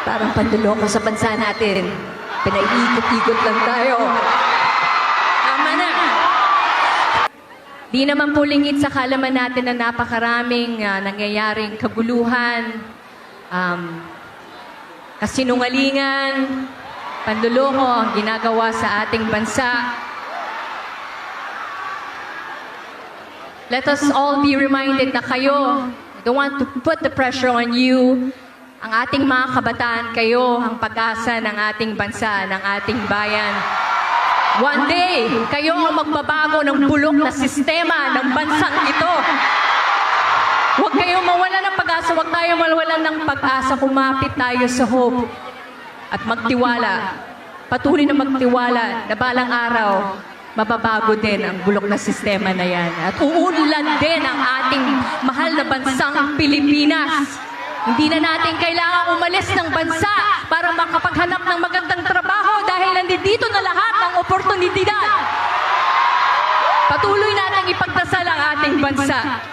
Parang panduloko sa bansa natin. Pinaiikot-ikot lang tayo. Tama na. Di naman po lingid sa kalaman natin na napakaraming nangyayaring kaguluhan, kasinungalingan, panduloko ang ginagawa sa ating bansa. Let us all be reminded na kayo, I don't want to put the pressure on you, ang ating mga kabataan, kayo ang pag-asa ng ating bansa, ng ating bayan. One day, kayo ang magbabago ng bulok na sistema ng bansang ito. Huwag kayong mawala ng pag-asa, huwag tayo mawalan ng pag-asa, kumapit tayo sa hope at magtiwala. Patuloy na magtiwala na balang araw, mababago din ang bulok na sistema na yan. At uunlad din ang ating mahal na bansang Pilipinas. Hindi na natin kailangan umalis ng bansa para makapaghanap ng magandang trabaho dahil nandito na lahat ng oportunidad. Patuloy natin ipagdasal ang ating bansa.